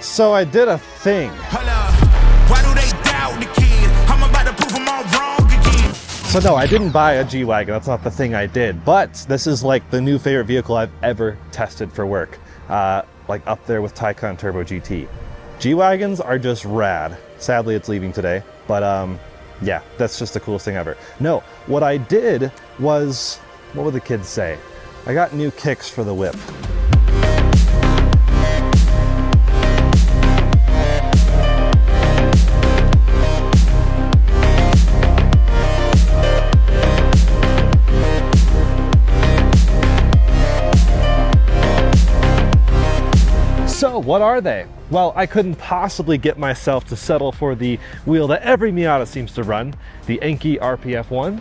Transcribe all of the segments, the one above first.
So I did a thing. Why do they doubt the kid? I'm about to prove them all wrong again. So no, I didn't buy a G-Wagon. That's not the thing I did. But this is like the new favorite vehicle I've ever tested for work. Like up there with Taycan Turbo GT. G-Wagons are just rad. Sadly, it's leaving today. But yeah, that's just the coolest thing ever. No, what I did was, what would the kids say? I got new kicks for the whip. So what are they? Well, I couldn't possibly get myself to settle for the wheel that every Miata seems to run, the Enkei PF01.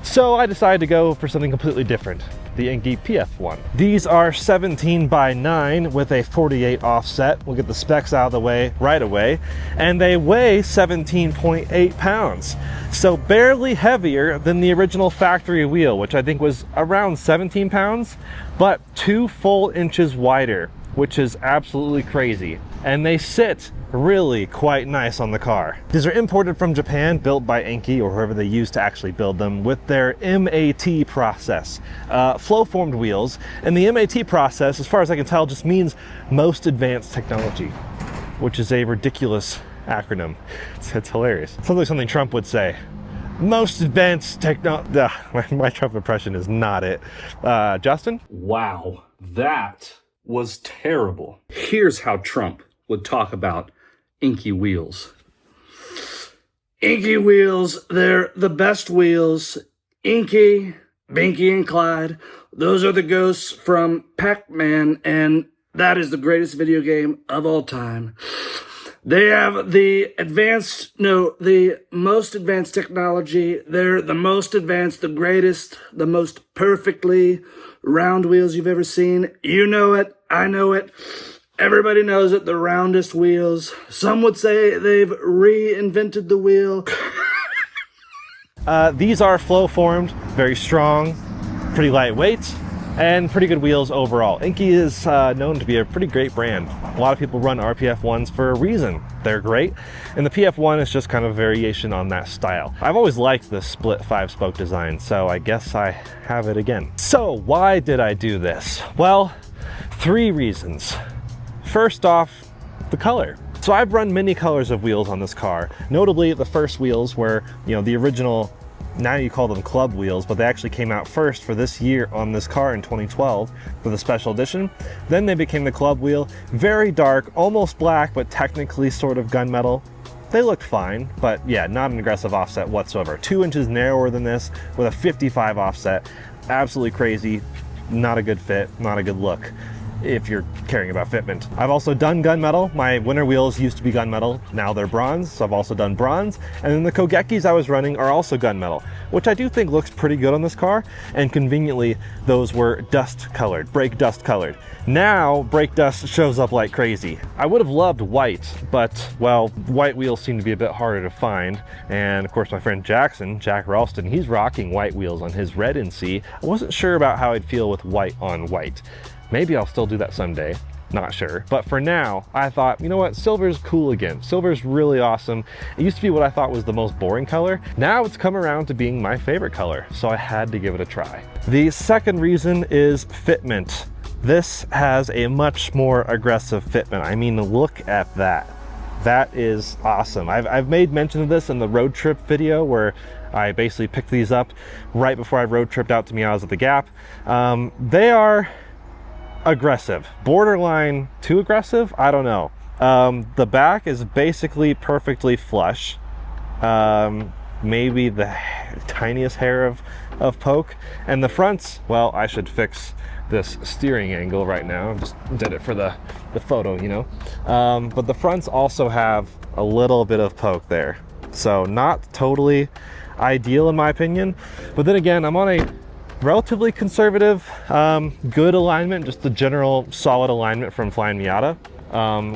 So I decided to go for something completely different, the Enkei PF01. These are 17x9 with a 48 offset. We'll get the specs out of the way right away. And they weigh 17.8 pounds. So barely heavier than the original factory wheel, which I think was around 17 pounds, but 2 full inches wider, which is absolutely crazy. And they sit really quite nice on the car. These are imported from Japan, built by Enkei or whoever they use to actually build them with their MAT process. Flow formed wheels. And the MAT process, as far as I can tell, just means most advanced technology, which is a ridiculous acronym. It's hilarious. Sounds like something Trump would say. Most advanced technology. My Trump impression is not it. Justin? Wow, that was terrible. Here's how Trump would talk about Enkei wheels. Enkei wheels, they're the best wheels. Enkei, Binky, and Clyde, those are the ghosts from Pac-Man, and that is the greatest video game of all time. They have the most advanced technology. They're the most advanced, the greatest, the most perfectly round wheels you've ever seen. You know it. I know it. Everybody knows it. The roundest wheels. Some would say they've reinvented the wheel. These are flow formed, very strong, pretty lightweight, and pretty good wheels overall. Enkei is known to be a pretty great brand. A lot of people run RPF1s for a reason. They're great, and the PF1 is just kind of a variation on that style. I've always liked the split 5-spoke design, so I guess I have it again. So why did I do this? Well, 3 reasons. First off, the color. So I've run many colors of wheels on this car. Notably, the first wheels were, the original, now you call them club wheels, but they actually came out first for this year on this car in 2012 for the special edition. Then they became the club wheel, very dark, almost black, but technically sort of gunmetal. They looked fine, but yeah, not an aggressive offset whatsoever. 2 inches narrower than this with a 55 offset. Absolutely crazy, not a good fit, not a good look if you're caring about fitment. I've also done gunmetal. My winter wheels used to be gunmetal, now they're bronze, so I've also done bronze. And then the Kogekis I was running are also gunmetal, which I do think looks pretty good on this car, and conveniently, those were dust colored, brake dust colored. Now, brake dust shows up like crazy. I would have loved white, but, well, white wheels seem to be a bit harder to find. And of course, my friend Jack Ralston, he's rocking white wheels on his red NC. I wasn't sure about how I'd feel with white on white. Maybe I'll still do that someday, not sure. But for now, I thought, you know what, silver's cool again. Silver's really awesome. It used to be what I thought was the most boring color. Now it's come around to being my favorite color, so I had to give it a try. The second reason is fitment. This has a much more aggressive fitment. I mean, look at that. That is awesome. I've made mention of this in the road trip video where I basically picked these up right before I road tripped out to Miatas at the Gap. They are aggressive, borderline too aggressive, I don't know. The back is basically perfectly flush, maybe the tiniest hair of poke, and the fronts, well, I should fix this steering angle right now. I just did it for the photo, but the fronts also have a little bit of poke there, so not totally ideal in my opinion. But then again, I'm on a relatively conservative, good alignment, just the general solid alignment from Flying Miata,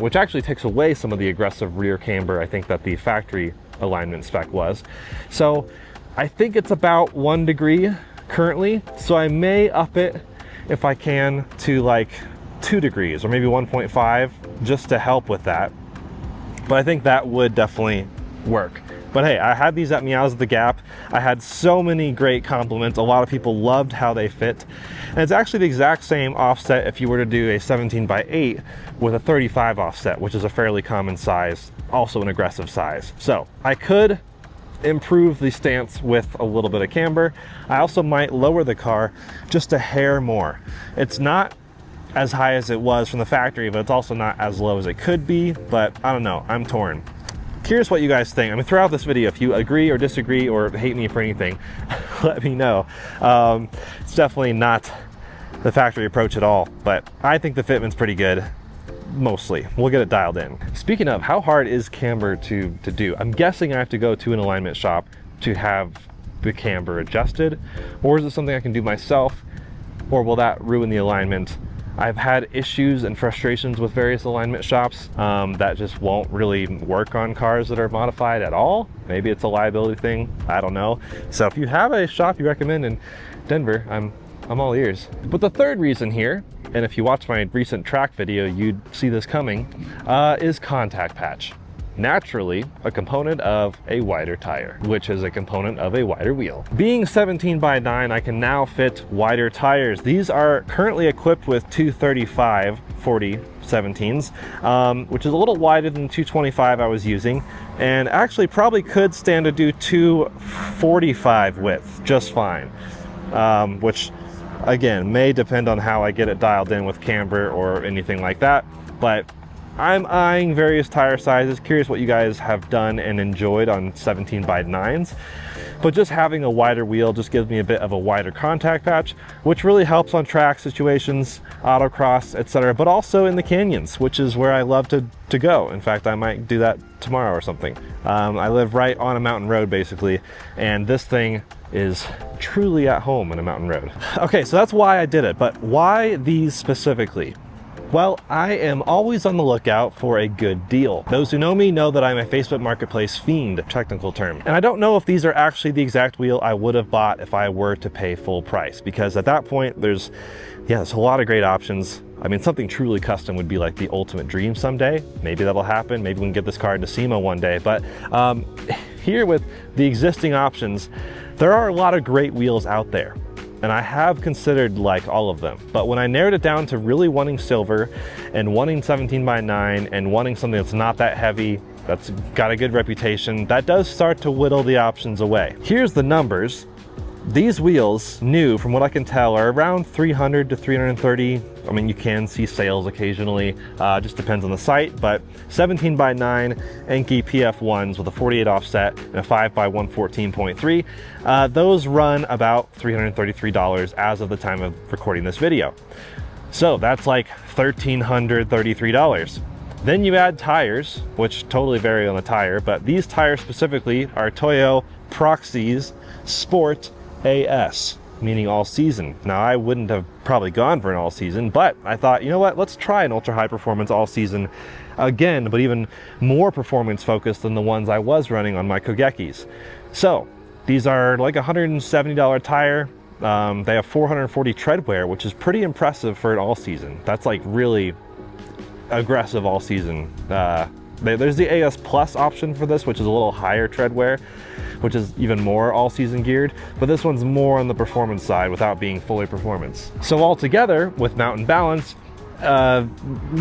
which actually takes away some of the aggressive rear camber I think that the factory alignment spec was. So I think it's about 1 degree currently, so I may up it if I can to like 2 degrees or maybe 1.5. just to help with that. But I think that would definitely work. But hey, I had these at Meows at the Gap. I had so many great compliments. A lot of people loved how they fit. And it's actually the exact same offset if you were to do a 17x8 with a 35 offset, which is a fairly common size, also an aggressive size. So I could improve the stance with a little bit of camber. I also might lower the car just a hair more. It's not as high as it was from the factory, but it's also not as low as it could be. But I don't know, I'm torn. Curious what you guys think. I mean, throughout this video, if you agree or disagree or hate me for anything, let me know. It's definitely not the factory approach at all, but I think the Fitment's pretty good. Mostly. We'll get it dialed in. Speaking of, how hard is camber to do? I'm guessing I have to go to an alignment shop to have the camber adjusted, or is it something I can do myself, or will that ruin the alignment? I've had issues and frustrations with various alignment shops that just won't really work on cars that are modified at all. Maybe it's a liability thing, I don't know. So if you have a shop you recommend in Denver, I'm all ears. But the third reason here, and if you watch my recent track video, you'd see this coming, is contact patch. Naturally, a component of a wider tire, which is a component of a wider wheel. Being 17x9, I can now fit wider tires. These are currently equipped with 235 40 17s, which is a little wider than the 225 I was using, and actually probably could stand to do 245 width just fine, which again may depend on how I get it dialed in with camber or anything like that. But I'm eyeing various tire sizes, curious what you guys have done and enjoyed on 17x9s. But just having a wider wheel just gives me a bit of a wider contact patch, which really helps on track situations, autocross, etc., but also in the canyons, which is where I love to go. In fact, I might do that tomorrow or something. I live right on a mountain road basically, and this thing is truly at home in a mountain road. Okay, so that's why I did it, but why these specifically? Well, I am always on the lookout for a good deal. Those who know me know that I'm a Facebook Marketplace fiend, technical term. And I don't know if these are actually the exact wheel I would have bought if I were to pay full price, because at that point there's a lot of great options. I mean, something truly custom would be like the ultimate dream someday. Maybe that'll happen. Maybe we can get this car into SEMA one day. But here with the existing options, there are a lot of great wheels out there. And I have considered like all of them, but when I narrowed it down to really wanting silver and wanting 17x9 and wanting something that's not that heavy, that's got a good reputation, that does start to whittle the options away. Here's the numbers. These wheels, new from what I can tell, are around 300 to 330. I mean, you can see sales occasionally, just depends on the site, but 17x9 Enkei PF01s with a 48 offset and a 5x1 14.3. Those run about $333 as of the time of recording this video. So that's like $1,333. Then you add tires, which totally vary on the tire, but these tires specifically are Toyo Proxys Sport AS, meaning all season. Now, I wouldn't have probably gone for an all season, but I thought, you know what, let's try an ultra high performance all season again, but even more performance focused than the ones I was running on my Kogekis. So these are like a $170 tire. They have 440 tread wear, which is pretty impressive for an all season. That's like really aggressive all season. There's the AS Plus option for this, which is a little higher tread wear, which is even more all season geared, but this one's more on the performance side without being fully performance. So altogether, with mount and balance,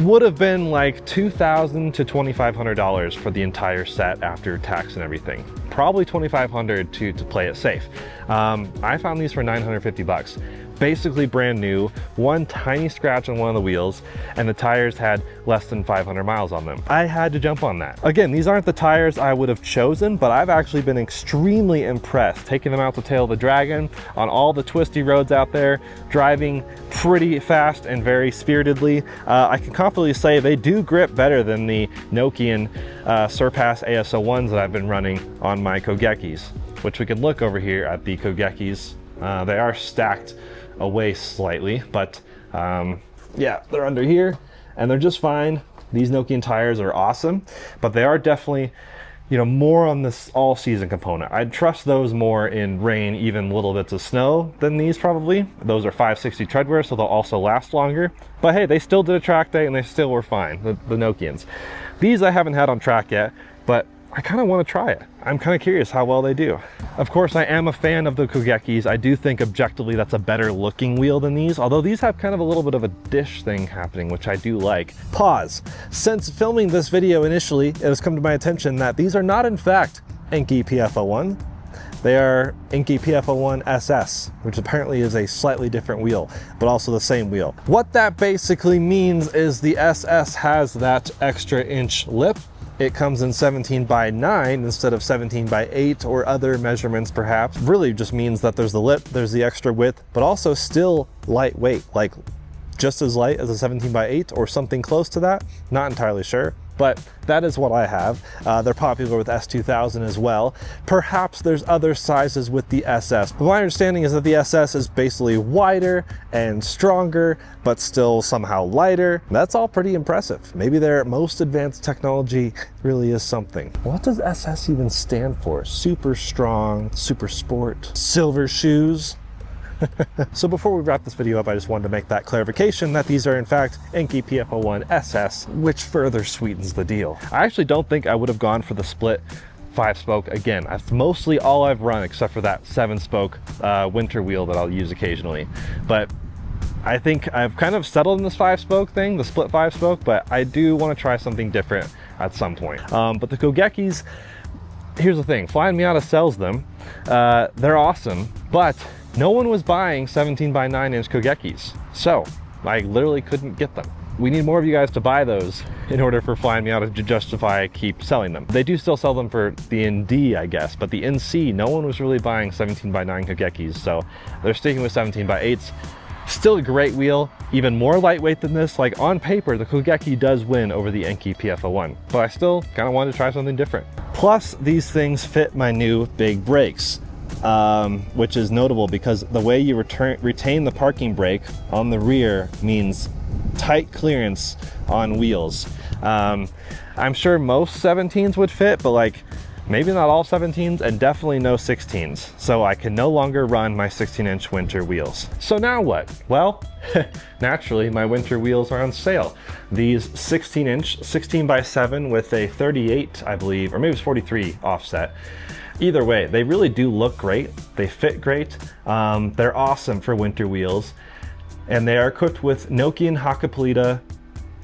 would have been like $2,000 to $2,500 for the entire set after tax and everything. Probably $2,500 to play it safe. I found these for 950 bucks. Basically brand new, one tiny scratch on one of the wheels, and the tires had less than 500 miles on them. I had to jump on that. Again, these aren't the tires I would have chosen, but I've actually been extremely impressed taking them out to Tail of the Dragon on all the twisty roads out there, driving pretty fast and very spiritedly. I can confidently say they do grip better than the Nokian Surpass AS01s that I've been running on my Kogekis, which we can look over here at the Kogekis. They are stacked away slightly, but yeah, they're under here and they're just fine. These Nokian tires are awesome, but they are definitely you know, more on this all-season component. I'd trust those more in rain, even little bits of snow, than these probably. Those are 560 treadwear, so they'll also last longer. But hey, they still did a track day and they still were fine, the Nokians. These I haven't had on track yet, but I kind of want to try it. I'm kind of curious how well they do. Of course, I am a fan of the Kogekis. I do think objectively that's a better looking wheel than these, although these have kind of a little bit of a dish thing happening, which I do like. Pause. Since filming this video initially, it has come to my attention that these are not in fact Enkei PF01. They are Enkei PF01SS, which apparently is a slightly different wheel, but also the same wheel. What that basically means is the SS has that extra inch lip. It comes in 17 by 9 instead of 17 by 8 or other measurements perhaps. Really just means that there's the lip, there's the extra width, but also still lightweight, like just as light as a 17 by 8 or something close to that. Not entirely sure, but that is what I have. They're popular with S2000 as well. Perhaps there's other sizes with the SS, but my understanding is that the SS is basically wider and stronger, but still somehow lighter. That's all pretty impressive. Maybe their most advanced technology really is something. What does SS even stand for? Super strong, super sport, silver shoes. So before we wrap this video up, I just wanted to make that clarification that these are in fact Enkei PF01SS, which further sweetens the deal. I actually don't think I would have gone for the split 5-spoke again. That's mostly all I've run except for that 7-spoke winter wheel that I'll use occasionally. But I think I've kind of settled in this 5-spoke thing, the split 5-spoke, but I do want to try something different at some point. But the Kogekis, here's the thing, Flying Miata sells them. They're awesome, but no one was buying 17 by 9 inch Kogekis, so I literally couldn't get them. We need more of you guys to buy those in order for Flying Miata to justify keep selling them. They do still sell them for the ND, I guess, but the NC, no one was really buying 17 by 9 Kogekis, so they're sticking with 17 by 8s. Still a great wheel, even more lightweight than this. Like on paper, the Kogeki does win over the Enkei PF01, but I still kind of wanted to try something different. Plus, these things fit my new big brakes. Which is notable because the way you retain the parking brake on the rear means tight clearance on wheels. I'm sure most 17s would fit, but like maybe not all 17s and definitely no 16s. So I can no longer run my 16-inch winter wheels. So now what? Well, naturally my winter wheels are on sale. These 16-inch, 16 by 7 with a 38, I believe, or maybe it's 43 offset. Either way, they really do look great. They fit great. They're awesome for winter wheels. And they are equipped with Nokian Hakkapeliitta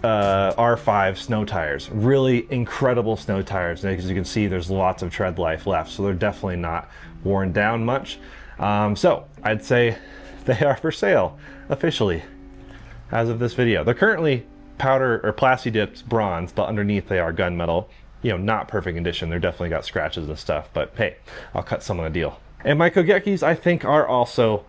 R5 snow tires. Really incredible snow tires. And as you can see, there's lots of tread life left, so they're definitely not worn down much. So I'd say they are for sale officially as of this video. They're currently powder or plasti dipped bronze, but underneath they are gunmetal. You know, not perfect condition. They're definitely got scratches and stuff, but hey, I'll cut some on a deal. And my Kogekis, I think, are also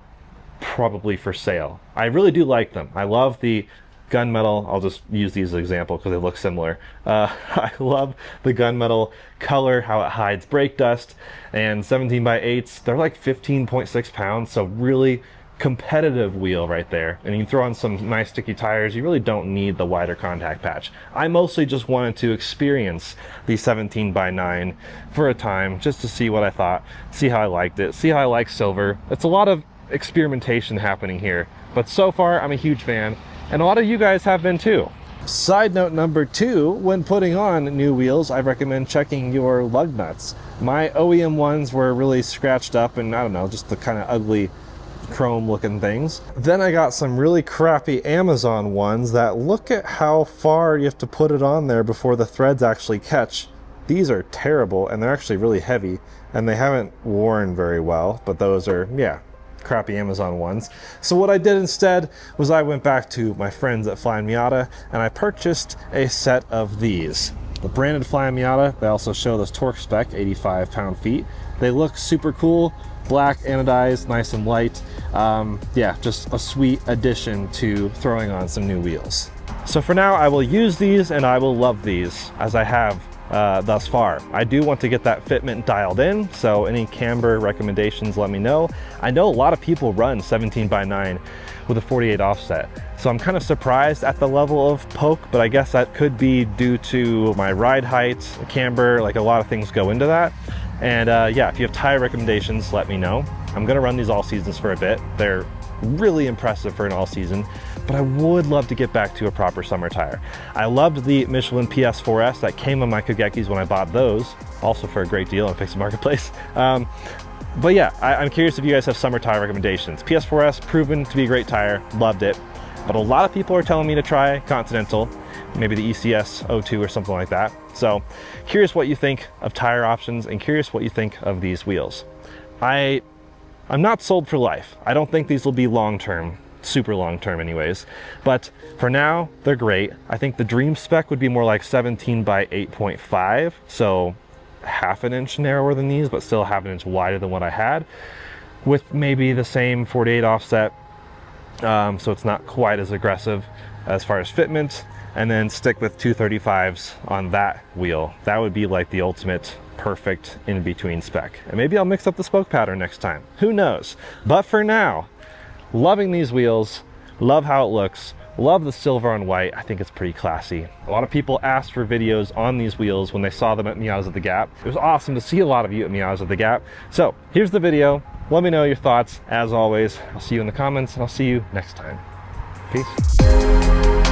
probably for sale. I really do like them. I love the gunmetal. I'll just use these as an example because they look similar. I love the gunmetal color, how it hides brake dust, and 17 by 8s, they're like 15.6 pounds, so really competitive wheel right there. And you can throw on some nice sticky tires. You really don't need the wider contact patch. I mostly just wanted to experience the 17 by 9 for a time just to see what I thought, see how I liked it, see how I like silver. It's a lot of experimentation happening here, but so far I'm a huge fan, and a lot of you guys have been too. Side note number 2, when putting on new wheels, I recommend checking your lug nuts. My OEM ones were really scratched up and I don't know, just the kind of ugly chrome looking things. Then I got some really crappy Amazon ones that look at how far you have to put it on there before the threads actually catch. These are terrible and they're actually really heavy and they haven't worn very well, but those are, yeah, crappy Amazon ones. So what I did instead was I went back to my friends at Flying Miata and I purchased a set of these. The branded Flying Miata, they also show this torque spec, 85 pound-feet. They look super cool, black anodized, nice and light. Yeah, just a sweet addition to throwing on some new wheels. So for now, I will use these and I will love these as I have thus far. I do want to get that fitment dialed in, so any camber recommendations, let me know. I know a lot of people run 17x9 with a 48 offset, so I'm kind of surprised at the level of poke, but I guess that could be due to my ride height, camber, like a lot of things go into that. And yeah, if you have tire recommendations, let me know. I'm gonna run these all seasons for a bit. They're really impressive for an all season, but I would love to get back to a proper summer tire. I loved the Michelin PS04S that came on my Kogekis when I bought those, also for a great deal on Fixed Marketplace. But yeah, I'm curious if you guys have summer tire recommendations. PS4S, proven to be a great tire, loved it. But a lot of people are telling me to try Continental, maybe the ECS 02 or something like that. So curious what you think of tire options and curious what you think of these wheels. I'm not sold for life. I don't think these will be long-term, super long-term anyways. But for now, they're great. I think the dream spec would be more like 17 by 8.5. So half an inch narrower than these, but still half an inch wider than what I had, with maybe the same 48 offset, so it's not quite as aggressive as far as fitment, and then stick with 235s on that wheel. That would be like the ultimate perfect in-between spec. And maybe I'll mix up the spoke pattern next time, who knows. But for now, loving these wheels, love how it looks, love the silver on white. I think it's pretty classy. A lot of people asked for videos on these wheels when they saw them at Meows at the Gap. It was awesome to see a lot of you at Meows at the Gap. So here's the video. Let me know your thoughts. As always, I'll see you in the comments and I'll see you next time. Peace.